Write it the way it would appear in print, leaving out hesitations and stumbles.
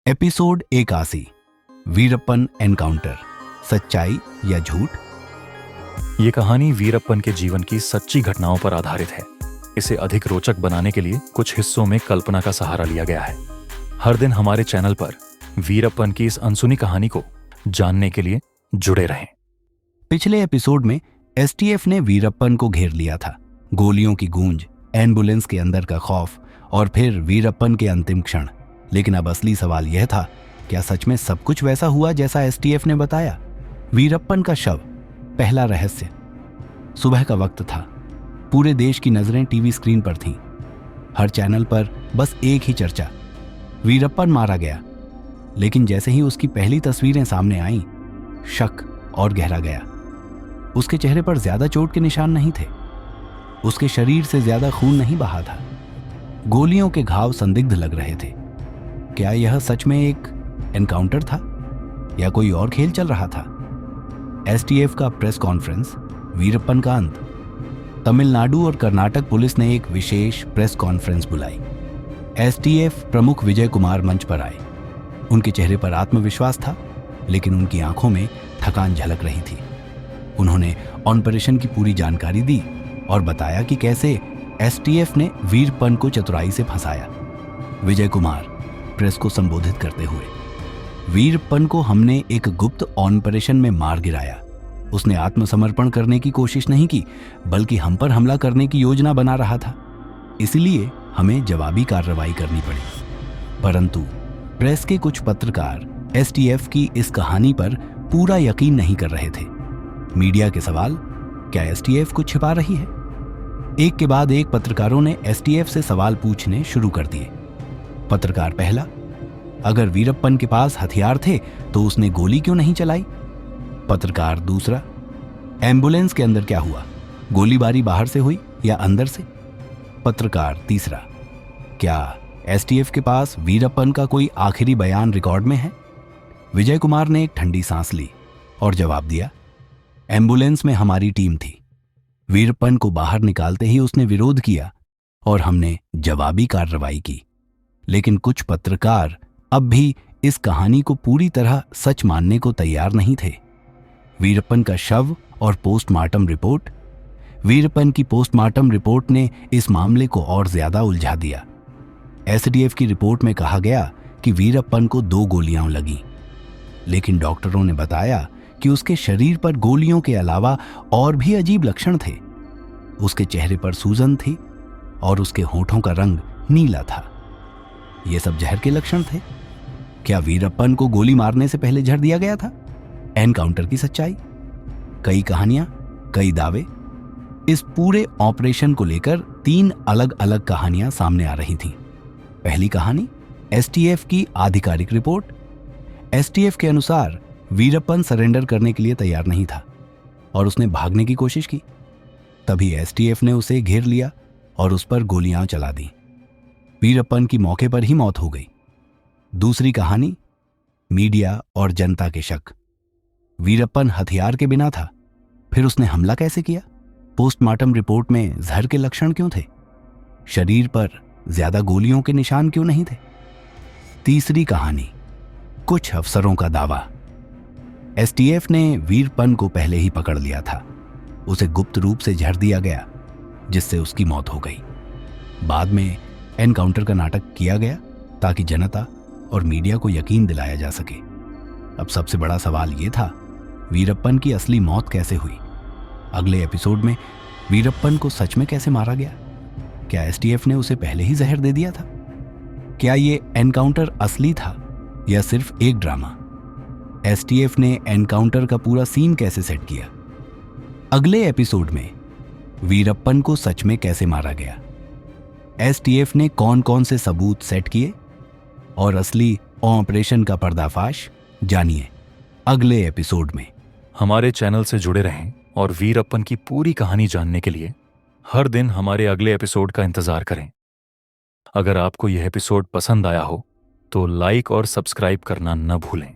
Episode 81 Veerappan encounter, सच्चाई या झूठ। ये कहानी वीरप्पन के जीवन की सच्ची घटनाओं पर आधारित है। इसे अधिक रोचक बनाने के लिए कुछ हिस्सों में कल्पना का सहारा लिया गया है। हर दिन हमारे चैनल पर वीरप्पन की इस अनसुनी कहानी को जानने के लिए जुड़े रहें। पिछले एपिसोड में एसटीएफ ने वीरप्पन को घेर लिया था। गोलियों की गूंज, एम्बुलेंस के अंदर का खौफ और फिर वीरप्पन के अंतिम क्षण। लेकिन अब असली सवाल यह था, क्या सच में सब कुछ वैसा हुआ जैसा एसटीएफ ने बताया? वीरप्पन का शव, पहला रहस्य। सुबह का वक्त था। पूरे देश की नजरें टीवी स्क्रीन पर थीं। हर चैनल पर बस एक ही चर्चा, वीरप्पन मारा गया। लेकिन जैसे ही उसकी पहली तस्वीरें सामने आईं, शक और गहरा गया। उसके चेहरे पर ज्यादा चोट के निशान नहीं थे। उसके शरीर से ज्यादा खून नहीं बहा था। गोलियों के घाव संदिग्ध लग रहे थे। क्या यह सच में एक एनकाउंटर था या कोई और खेल चल रहा था? एसटीएफ का प्रेस कॉन्फ्रेंस, वीरप्पन का अंत। तमिलनाडु और कर्नाटक पुलिस ने एक विशेष प्रेस कॉन्फ्रेंस बुलाई। एसटीएफ प्रमुख विजय कुमार मंच पर आए। उनके चेहरे पर आत्मविश्वास था, लेकिन उनकी आंखों में थकान झलक रही थी। उन्होंने ऑपरेशन की पूरी जानकारी दी और बताया कि कैसे एसटीएफ ने वीरप्पन को चतुराई से फंसाया। विजय कुमार प्रेस को संबोधित करते हुए, वीरप्पन को हमने एक गुप्त ऑपरेशन में मार गिराया। उसने आत्मसमर्पण करने की कोशिश नहीं की, बल्कि हम पर हमला करने की योजना बना रहा था। इसलिए हमें जवाबी कार्रवाई करनी पड़ी। परंतु प्रेस के कुछ पत्रकार एसटीएफ की इस कहानी पर पूरा यकीन नहीं कर रहे थे। मीडिया के सवाल, क्या एसटीएफ कुछ छिपा रही है? एक के बाद एक पत्रकारों ने एसटीएफ से सवाल पूछने शुरू कर दिए। पत्रकार पहला, अगर वीरप्पन के पास हथियार थे तो उसने गोली क्यों नहीं चलाई? पत्रकार दूसरा, एम्बुलेंस के अंदर क्या हुआ? गोलीबारी बाहर से हुई या अंदर से? पत्रकार तीसरा, क्या एसटीएफ के पास वीरप्पन का कोई आखिरी बयान रिकॉर्ड में है? विजय कुमार ने एक ठंडी सांस ली और जवाब दिया, एम्बुलेंस में हमारी टीम थी। वीरप्पन को बाहर निकालते ही उसने विरोध किया और हमने जवाबी कार्रवाई की। लेकिन कुछ पत्रकार अब भी इस कहानी को पूरी तरह सच मानने को तैयार नहीं थे। वीरप्पन का शव और पोस्टमार्टम रिपोर्ट। वीरप्पन की पोस्टमार्टम रिपोर्ट ने इस मामले को और ज्यादा उलझा दिया। एसटीएफ की रिपोर्ट में कहा गया कि वीरप्पन को 2 गोलियां लगी, लेकिन डॉक्टरों ने बताया कि उसके शरीर पर गोलियों के अलावा और भी अजीब लक्षण थे। उसके चेहरे पर सूजन थी और उसके होठों का रंग नीला था। ये सब जहर के लक्षण थे। क्या वीरप्पन को गोली मारने से पहले जहर दिया गया था? एनकाउंटर की सच्चाई। कई कहानियां, कई दावे। इस पूरे ऑपरेशन को लेकर 3 अलग अलग कहानियां सामने आ रही थीं। पहली कहानी, एसटीएफ की आधिकारिक रिपोर्ट। एसटीएफ के अनुसार वीरप्पन सरेंडर करने के लिए तैयार नहीं था और उसने भागने की कोशिश की। तभी एसटीएफ ने उसे घेर लिया और उस पर गोलियां चला दी। वीरप्पन की मौके पर ही मौत हो गई। दूसरी कहानी, मीडिया और जनता के शक। वीरप्पन हथियार के बिना था, फिर उसने हमला कैसे किया? पोस्टमार्टम रिपोर्ट में जहर के लक्षण क्यों थे? शरीर पर ज्यादा गोलियों के निशान क्यों नहीं थे? तीसरी कहानी, कुछ अफसरों का दावा। एसटीएफ ने वीरप्पन को पहले ही पकड़ लिया था। उसे गुप्त रूप से जहर दिया गया, जिससे उसकी मौत हो गई। बाद में एनकाउंटर का नाटक किया गया ताकि जनता और मीडिया को यकीन दिलाया जा सके। अब सबसे बड़ा सवाल यह था, वीरप्पन की असली मौत कैसे हुई? अगले एपिसोड में वीरप्पन को सच में कैसे मारा गया? क्या एसटीएफ ने उसे पहले ही जहर दे दिया था? क्या ये एनकाउंटर असली था या सिर्फ एक ड्रामा? एसटीएफ ने एनकाउंटर का पूरा सीन कैसे सेट किया? अगले एपिसोड में वीरप्पन को सच में कैसे मारा गया? एसटीएफ ने कौन कौन से सबूत सेट किए और असली ऑपरेशन का पर्दाफाश जानिए अगले एपिसोड में। हमारे चैनल से जुड़े रहें और वीरप्पन की पूरी कहानी जानने के लिए हर दिन हमारे अगले एपिसोड का इंतजार करें। अगर आपको यह एपिसोड पसंद आया हो तो लाइक और सब्सक्राइब करना न भूलें।